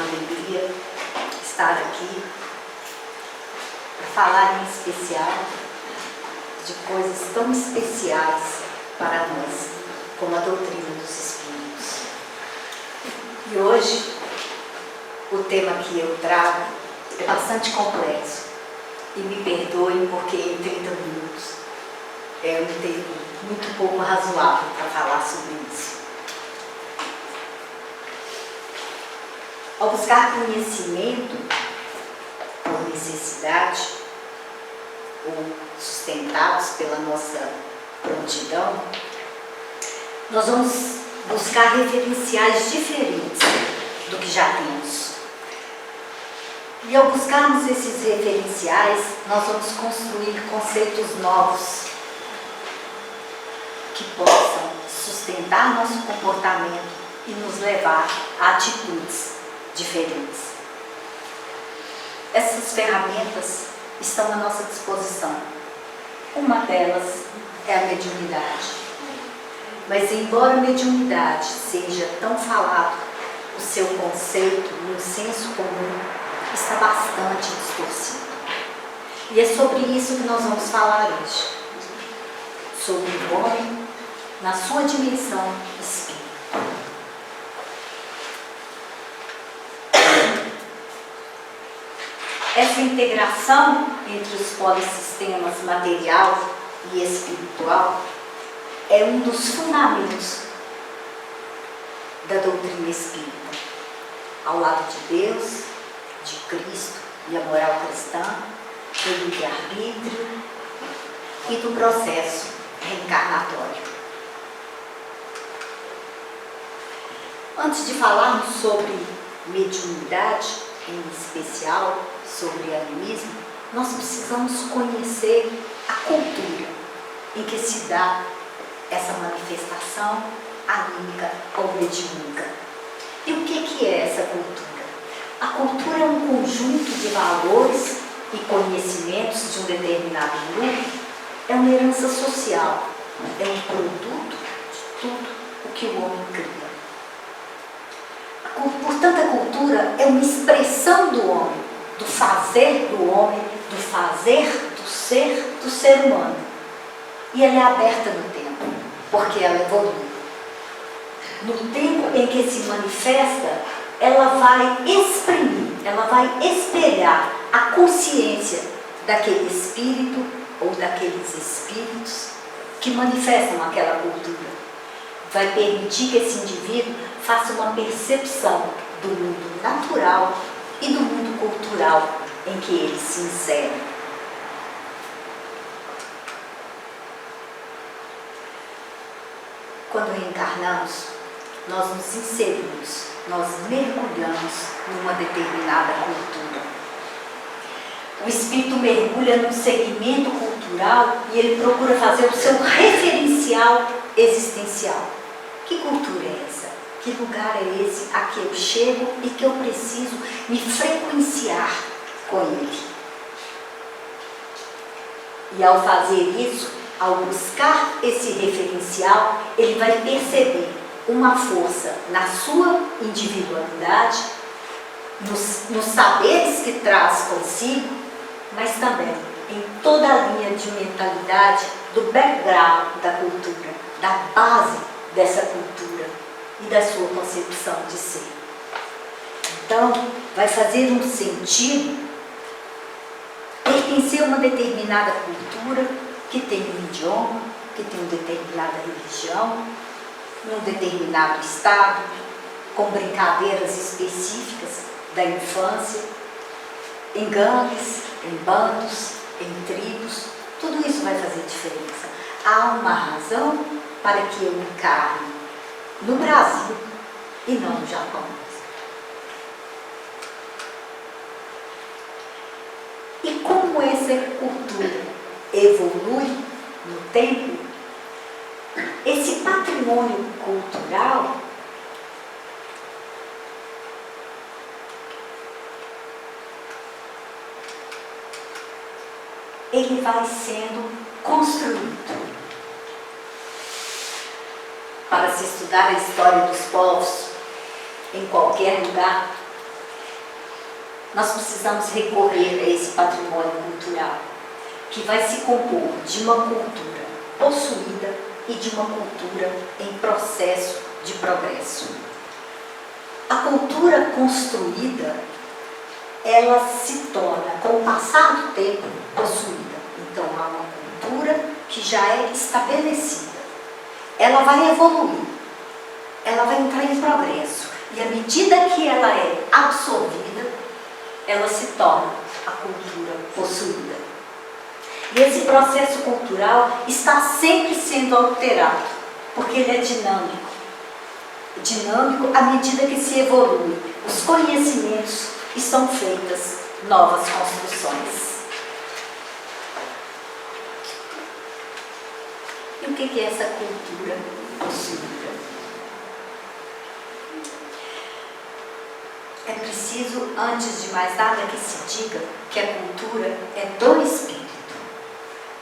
alegria estar aqui para falar em especial de coisas tão especiais para nós, como a doutrina dos Espíritos. E hoje, o tema que eu trago é bastante complexo. E me perdoem porque em 30 minutos é um tempo muito pouco razoável para falar sobre isso. Ao buscar conhecimento por necessidade ou sustentados pela nossa prontidão, nós vamos buscar referenciais diferentes do que já temos. E ao buscarmos esses referenciais, nós vamos construir conceitos novos que possam sustentar nosso comportamento e nos levar a atitudes diferentes. Essas ferramentas estão à nossa disposição. Uma delas é a mediunidade. Mas embora a mediunidade seja tão falado, o seu conceito no senso comum está bastante distorcido. E é sobre isso que nós vamos falar hoje. Sobre o homem na sua dimensão espírita. Essa integração entre os polissistemas material e espiritual é um dos fundamentos da doutrina espírita. Ao lado de Deus, de Cristo e a moral cristã, do livre-arbítrio e do processo reencarnatório. Antes de falarmos sobre mediunidade, em especial sobre animismo, nós precisamos conhecer a cultura em que se dá essa manifestação anímica ou mediúnica. E o que é essa cultura? A cultura é um conjunto de valores e conhecimentos de um determinado grupo, é uma herança social, é um produto de tudo o que o homem cria. Portanto, a cultura é uma expressão do homem, do fazer do homem, do fazer do ser humano. E ela é aberta no tempo, porque ela evolui. No tempo em que se manifesta, ela vai exprimir, ela vai espelhar a consciência daquele espírito ou daqueles espíritos que manifestam aquela cultura. Vai permitir que esse indivíduo faça uma percepção do mundo natural e do mundo cultural em que ele se insere. Quando reencarnamos, nós nos inserimos, nós mergulhamos numa determinada cultura. O espírito mergulha num segmento cultural e ele procura fazer o seu referencial existencial. Que cultura é essa? Que lugar é esse a que eu chego e que eu preciso me frequenciar com ele? E ao fazer isso, ao buscar esse referencial, ele vai perceber uma força na sua individualidade, nos saberes que traz consigo, mas também em toda a linha de mentalidade do background da cultura, da base dessa cultura e da sua concepção de ser. Então, vai fazer um sentido pertencer a uma determinada cultura que tem um idioma, que tem uma determinada religião, num determinado estado, com brincadeiras específicas da infância, em gangues, em bandos, em tribos. Tudo isso vai fazer diferença. Há uma razão para que eu encarne no Brasil e não no Japão. E como essa cultura evolui no tempo, esse patrimônio cultural ele vai sendo construído. Para se estudar a história dos povos em qualquer lugar, nós precisamos recorrer a esse patrimônio cultural, que vai se compor de uma cultura possuída e de uma cultura em processo de progresso. A cultura construída, ela se torna, com o passar do tempo, possuída. Então, há uma cultura que já é estabelecida. Ela vai evoluir, ela vai entrar em progresso. E à medida que ela é absorvida, ela se torna a cultura possuída. E esse processo cultural está sempre sendo alterado, porque ele é dinâmico. Dinâmico à medida que se evolui. Os conhecimentos e são feitas novas construções. E o que é essa cultura possuída? É preciso, antes de mais nada, que se diga que a cultura é do espírito.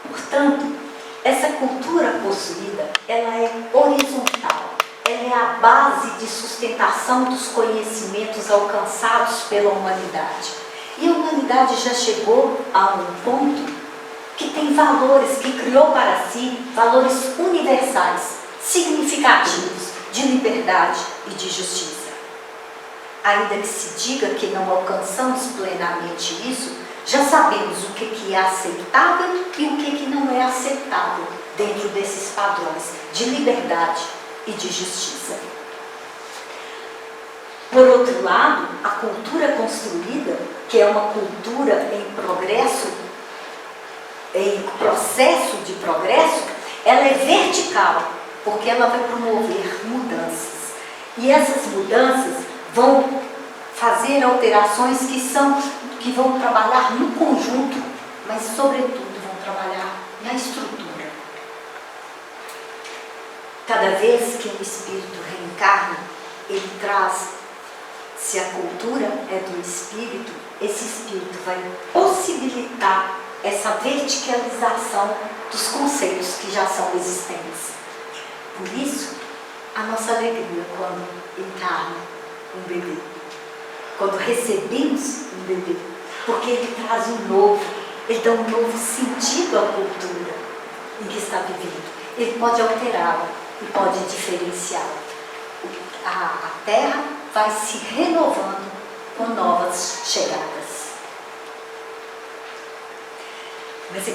Portanto, essa cultura possuída, ela é horizontal. Ela é a base de sustentação dos conhecimentos alcançados pela humanidade. E a humanidade já chegou a um ponto que tem valores, que criou para si valores universais, significativos, de liberdade e de justiça. Ainda que se diga que não alcançamos plenamente isso, já sabemos o que é aceitável e o que não é aceitável dentro desses padrões de liberdade e de justiça. Por outro lado, a cultura construída, que é uma cultura em progresso, em processo de progresso, ela é vertical, porque ela vai promover mudanças. E essas mudanças vão fazer alterações que vão trabalhar no conjunto, mas sobretudo vão trabalhar na estrutura. Cada vez que um espírito reencarna, ele traz, se a cultura é do espírito, esse espírito vai possibilitar essa verticalização dos conceitos que já são existentes. Por isso, a nossa alegria quando encarna um bebê, quando recebemos um bebê, porque ele traz um novo, ele dá um novo sentido à cultura em que está vivendo. Ele pode alterá-la e pode diferenciá-la. A terra vai se renovando com novas chegadas.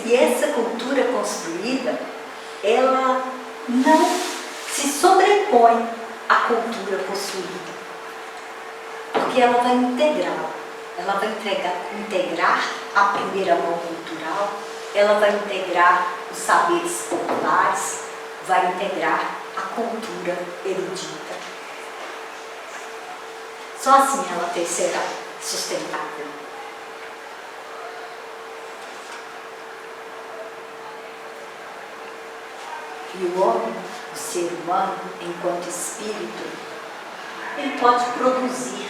E essa cultura construída, ela não se sobrepõe à cultura possuída, porque ela vai integrá-la. Ela vai integrar a primeira mão cultural, ela vai integrar os saberes populares, vai integrar a cultura erudita. Só assim ela será sustentável. E o homem, o ser humano, enquanto espírito, ele pode produzir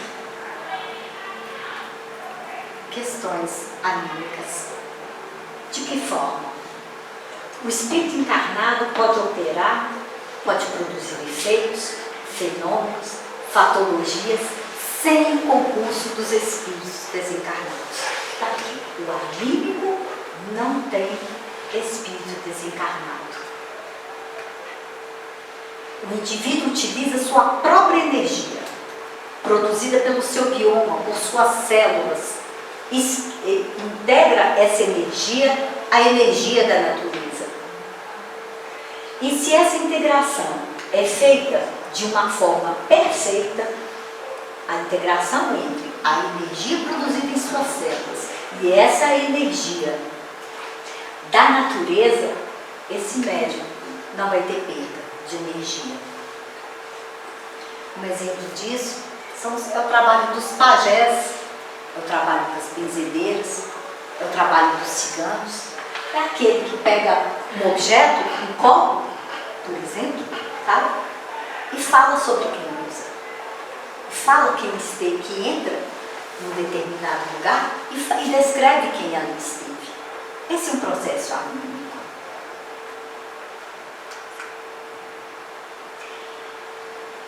questões anímicas. De que forma? O espírito encarnado pode operar, pode produzir efeitos, fenômenos, patologias, sem o concurso dos espíritos desencarnados. Está aqui. O anímico não tem espírito desencarnado. O indivíduo utiliza sua própria energia, produzida pelo seu bioma, por suas células, e integra essa energia à energia da natureza. E se essa integração é feita de uma forma perfeita, a integração entre a energia produzida em suas células e essa energia da natureza, esse médium não vai ter perda de energia. Um exemplo disso é o trabalho dos pajés, é o trabalho das benzedeiras, é o trabalho dos ciganos. É aquele que pega um objeto, um copo, por exemplo, tá? E fala sobre quem usa. Fala quem esteve, que entra num determinado lugar e descreve quem ali esteve. Esse é um processo anímico.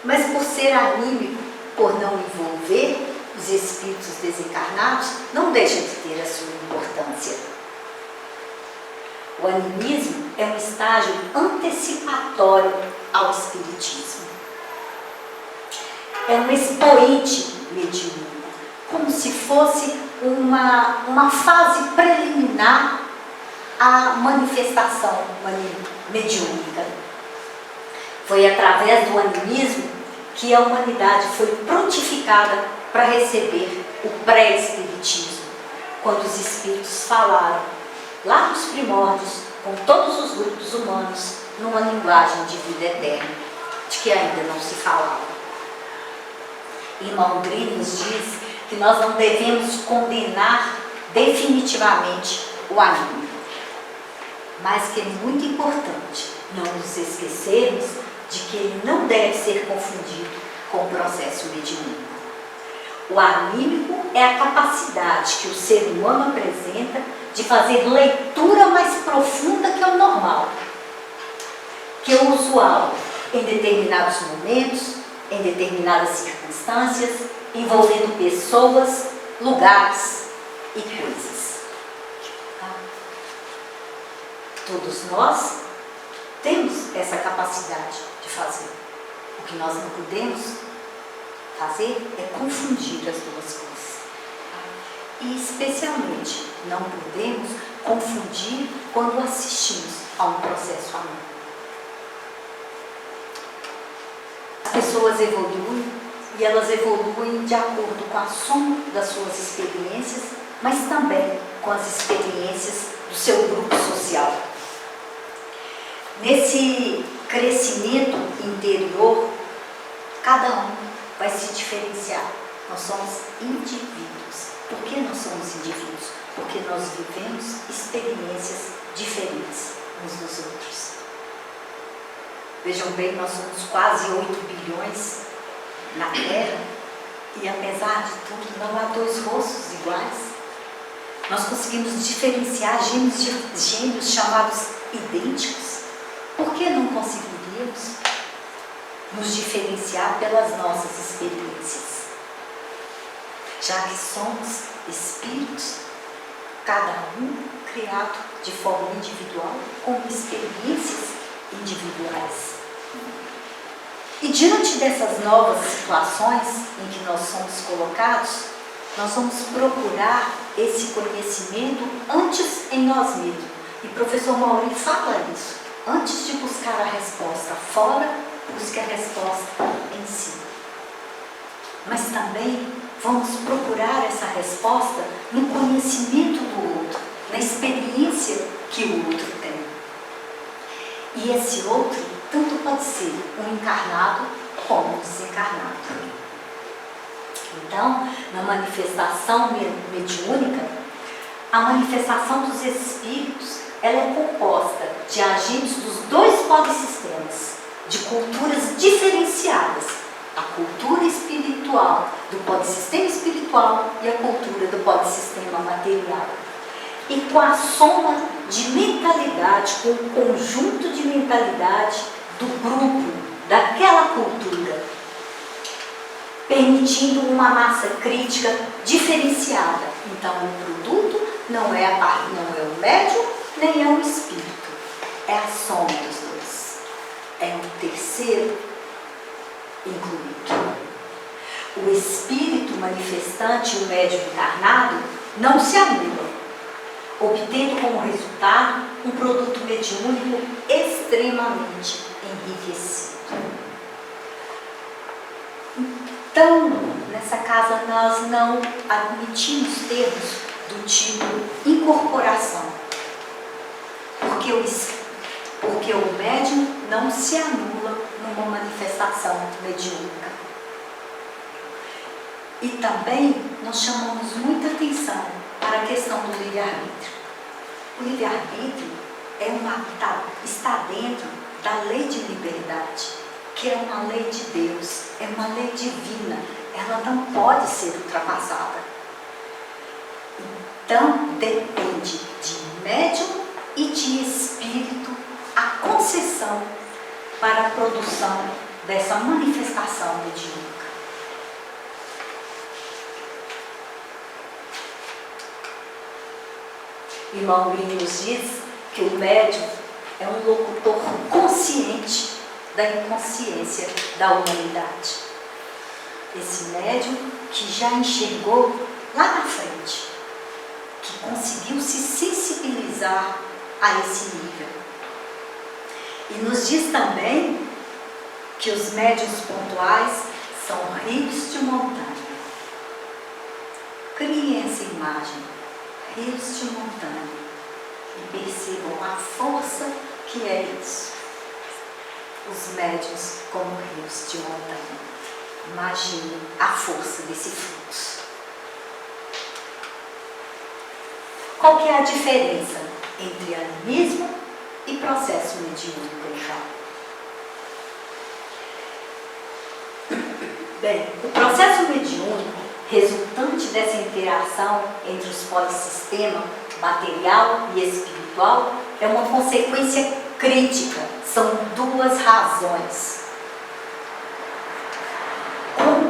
Mas por ser anímico, por não envolver, os espíritos desencarnados não deixa de ter a sua importância. O animismo é um estágio antecipatório ao espiritismo. É um expoente mediúnico, como se fosse uma fase preliminar à manifestação mediúnica. Foi através do animismo que a humanidade foi prontificada para receber o pré-espiritismo, quando os espíritos falaram, lá nos primórdios, com todos os grupos humanos, numa linguagem de vida eterna, de que ainda não se falava. Irmão Green nos diz que nós não devemos condenar definitivamente o anime, mas que é muito importante não nos esquecermos de que ele não deve ser confundido com o processo mediúnico. O anímico é a capacidade que o ser humano apresenta de fazer leitura mais profunda que o normal, que o usual, em determinados momentos, em determinadas circunstâncias, envolvendo pessoas, lugares e coisas. Todos nós temos essa capacidade de fazer. O que nós não podemos fazer é confundir as duas coisas. E especialmente não podemos confundir quando assistimos a um processo anímico. As pessoas evoluem e elas evoluem de acordo com a soma das suas experiências, mas também com as experiências do seu grupo social. Nesse crescimento interior, cada um vai se diferenciar. Nós somos indivíduos. Por que nós somos indivíduos? Porque nós vivemos experiências diferentes uns dos outros. Vejam bem, nós somos quase 8 bilhões na Terra e, apesar de tudo, não há dois rostos iguais. Nós conseguimos diferenciar gêmeos chamados idênticos. Por que não conseguiríamos nos diferenciar pelas nossas experiências? Já que somos espíritos, cada um criado de forma individual, com experiências individuais. E diante dessas novas situações em que nós somos colocados, nós vamos procurar esse conhecimento antes em nós mesmos. E o professor Mauri fala isso. Antes de buscar a resposta fora, busque a resposta em si. Mas também vamos procurar essa resposta no conhecimento do outro, na experiência que o outro tem. E esse outro tanto pode ser um encarnado como um desencarnado. Então, na manifestação mediúnica, a manifestação dos espíritos, ela é composta de agentes dos dois polissistemas, de culturas diferenciadas, a cultura espiritual do polissistema espiritual e a cultura do polissistema material. E com a soma de mentalidade, com o conjunto de mentalidade do grupo, daquela cultura, permitindo uma massa crítica diferenciada. Então, o produto não é o médium, nem é o espírito. É a soma dos dois. É um terceiro incluído. O espírito manifestante e o médium encarnado não se anulam, obtendo como resultado um produto mediúnico extremamente enriquecido. Então, nessa casa nós não admitimos termos do tipo incorporação, porque o médium não se anula numa manifestação mediúnica. E também nós chamamos muita atenção para a questão do livre-arbítrio. O livre-arbítrio está dentro da lei de liberdade, que é uma lei de Deus, é uma lei divina, ela não pode ser ultrapassada. Então, depende de médium e de espírito a concessão para a produção dessa manifestação mediúnica. Irmão Green nos diz que o médium é um locutor consciente da inconsciência da humanidade. Esse médium que já enxergou lá na frente, que conseguiu se sensibilizar a esse nível. E nos diz também que os médiuns pontuais são rios de montanha. Criem essa imagem, rios de montanha, e percebam a força que é isso. Os médiuns como rios de montanha. Imagine a força desse fluxo. Qual que é a diferença entre animismo e processo mediúnico, então? Bem, o processo mediúnico, resultante dessa interação entre os polissistema material e espiritual, é uma consequência crítica. São duas razões.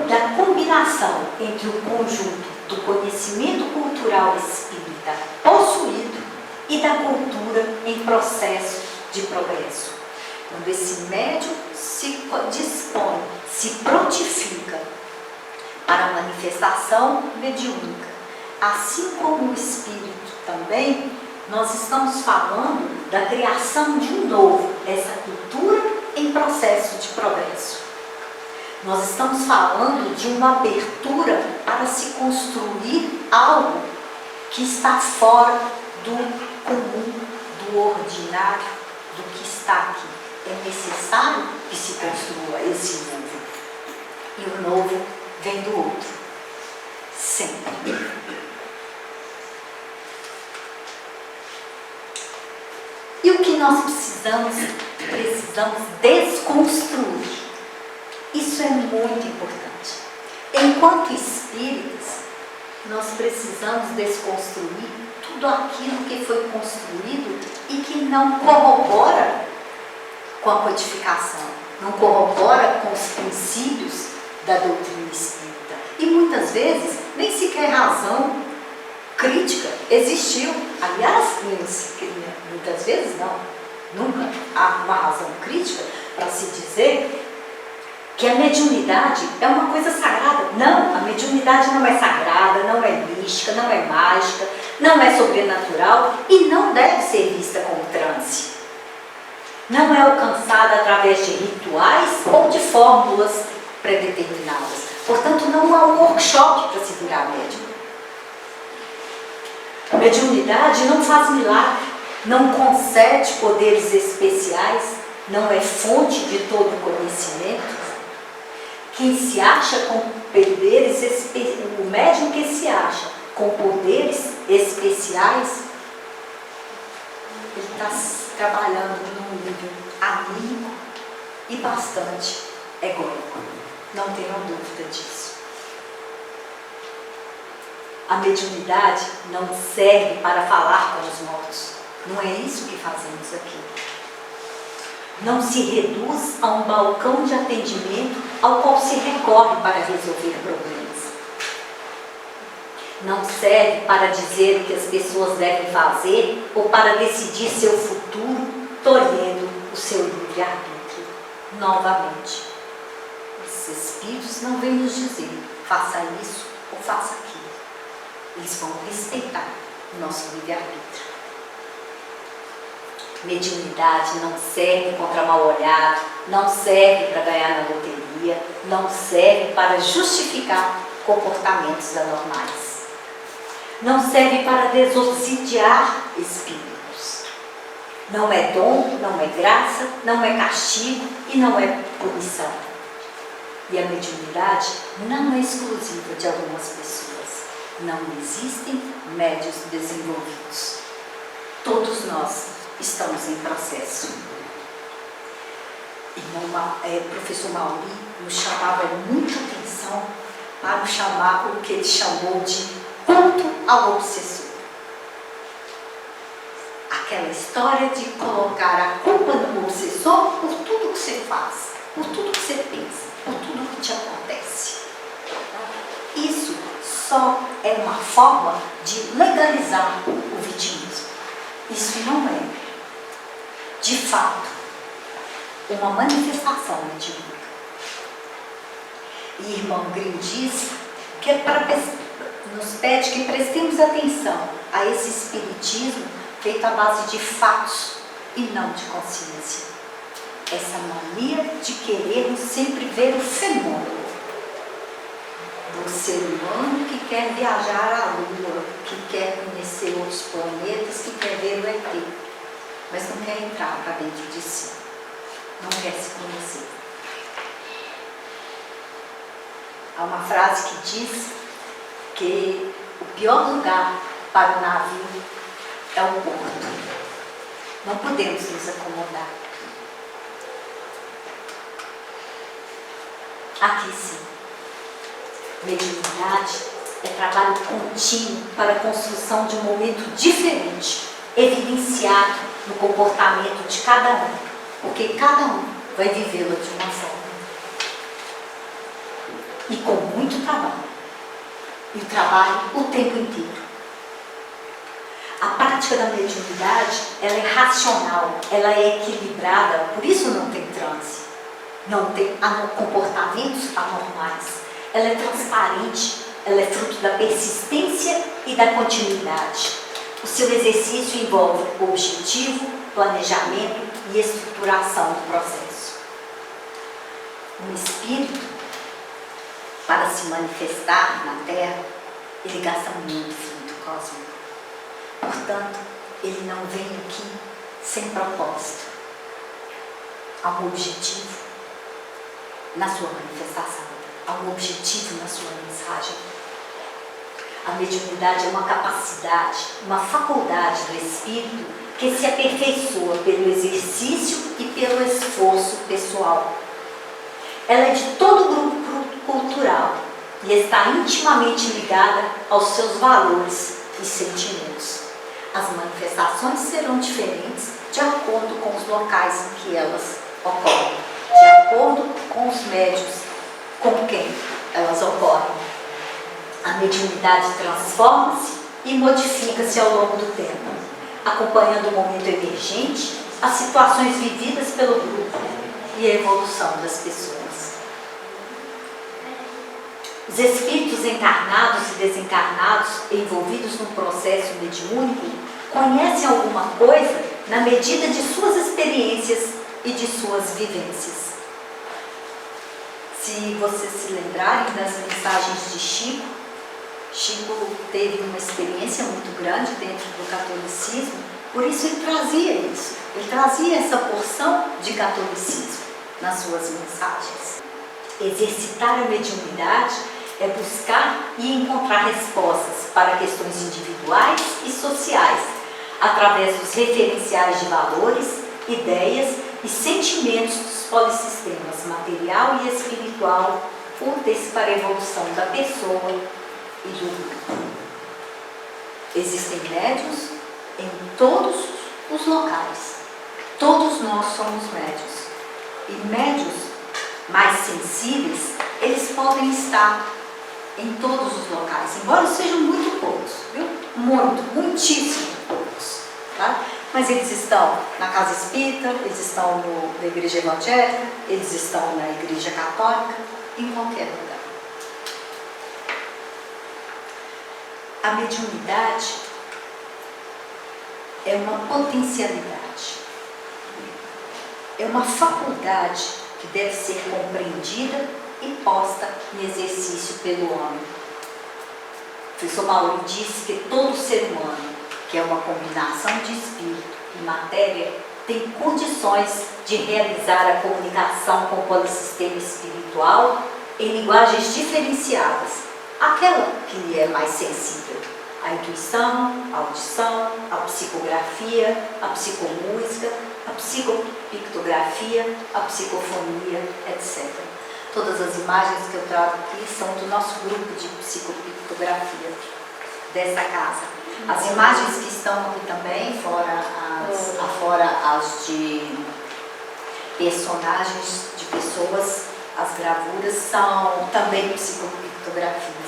Da combinação entre o conjunto do conhecimento cultural espírita possuído e da cultura em processo de progresso. Quando esse médium se dispõe, se prontifica para a manifestação mediúnica, assim como o espírito também, nós estamos falando da criação de um novo, essa cultura em processo de progresso. Nós estamos falando de uma abertura para se construir algo que está fora do comum, do ordinário, do que está aqui. É necessário que se construa esse novo. E o novo vem do outro. Sempre. E o que nós precisamos desconstruir. Isso é muito importante. Enquanto espíritas, nós precisamos desconstruir tudo aquilo que foi construído e que não corrobora com a codificação, não corrobora com os princípios da doutrina espírita. E muitas vezes, nem sequer razão crítica existiu. Aliás, muitas vezes não, nunca há uma razão crítica para se dizer que a mediunidade é uma coisa sagrada. Não, a mediunidade não é sagrada, não é mística, não é mágica, não é sobrenatural e não deve ser vista como transe. Não é alcançada através de rituais ou de fórmulas predeterminadas. Portanto, não há um workshop para se virar médium. A mediunidade não faz milagre, não concede poderes especiais, não é fonte de todo conhecimento. Quem se acha com poderes, o médium que se acha com poderes especiais, ele está trabalhando num nível anímico e bastante egóico. Não tenham dúvida disso. A mediunidade não serve para falar com os mortos. Não é isso que fazemos aqui. Não se reduz a um balcão de atendimento ao qual se recorre para resolver problemas. Não serve para dizer o que as pessoas devem fazer ou para decidir seu futuro, tolhendo o seu livre-arbítrio. Novamente, os espíritos não vêm nos dizer, faça isso ou faça aquilo. Eles vão respeitar o nosso livre-arbítrio. Mediunidade não serve contra mal-olhado, não serve para ganhar na loteria, não serve para justificar comportamentos anormais. Não serve para desobsidiar espíritos. Não é dom, não é graça, não é castigo e não é punição. E a mediunidade não é exclusiva de algumas pessoas. Não existem médiuns desenvolvidos. Todos nós estamos em processo. Professor Mauri nos chamava muita atenção para chamar o que ele chamou de culto ao obsessor. Aquela história de colocar a culpa no obsessor por tudo que você faz, por tudo que você pensa, por tudo que te acontece. Isso só é uma forma de legalizar o vitimismo. Isso não é, de fato, uma manifestação mediúnica. E irmão Grimm diz que nos pede que prestemos atenção a esse espiritismo feito à base de fatos e não de consciência. Essa mania de querermos sempre ver o fenômeno do ser humano que quer viajar à Lua, que quer conhecer outros planetas, que quer ver o ET, mas não quer entrar para dentro de si, não quer se conhecer. Há uma frase que diz que o pior lugar para o navio é o porto. Não podemos nos acomodar. Aqui sim. Mediunidade é trabalho contínuo para a construção de um momento diferente, evidenciado no comportamento de cada um, porque cada um vai vivê-lo de uma forma. E com muito trabalho. E o trabalho o tempo inteiro. A prática da mediunidade, ela é racional, ela é equilibrada, por isso não tem transe, não tem comportamentos anormais. Ela é transparente, ela é fruto da persistência e da continuidade. O seu exercício envolve objetivo, planejamento e estruturação do processo. Um espírito, para se manifestar na Terra, ele gasta muito fluido cósmico. Portanto, ele não vem aqui sem propósito. Há um objetivo na sua manifestação. Há um objetivo na sua mensagem. A mediunidade é uma capacidade, uma faculdade do espírito que se aperfeiçoa pelo exercício e pelo esforço pessoal. Ela é de todo o grupo cultural e está intimamente ligada aos seus valores e sentimentos. As manifestações serão diferentes de acordo com os locais em que elas ocorrem, de acordo com os médiuns com quem elas ocorrem. A mediunidade transforma-se e modifica-se ao longo do tempo, acompanhando o momento emergente, as situações vividas pelo grupo e a evolução das pessoas. Os espíritos encarnados e desencarnados envolvidos num processo mediúnico conhecem alguma coisa na medida de suas experiências e de suas vivências. Se vocês se lembrarem das mensagens de Chico, Chico teve uma experiência muito grande dentro do catolicismo, por isso ele trazia isso, ele trazia essa porção de catolicismo nas suas mensagens. Exercitar a mediunidade é buscar e encontrar respostas para questões individuais e sociais, através dos referenciais de valores, ideias e sentimentos dos polissistemas material e espiritual, úteis para a evolução da pessoa e do grupo. Existem médiuns em todos os locais. Todos nós somos médiuns. E médiuns mais sensíveis, eles podem estar em todos os locais, embora sejam muito poucos, viu? Muitíssimo poucos, tá? Mas eles estão na casa espírita, eles estão na igreja evangélica, eles estão na igreja católica, em qualquer lugar. A mediunidade é uma potencialidade, é uma faculdade que deve ser compreendida e posta em exercício pelo homem. O professor Mauro disse que todo ser humano, que é uma combinação de espírito e matéria, tem condições de realizar a comunicação com o polissistema espiritual em linguagens diferenciadas, aquela que lhe é mais sensível, a intuição, a audição, a psicografia, a psicomúsica, a psicopictografia, a psicofonia, etc. Todas as imagens que eu trago aqui são do nosso grupo de psicopictografia dessa casa. As imagens que estão aqui também, fora as de personagens, de pessoas, as gravuras, são também psicopictografia.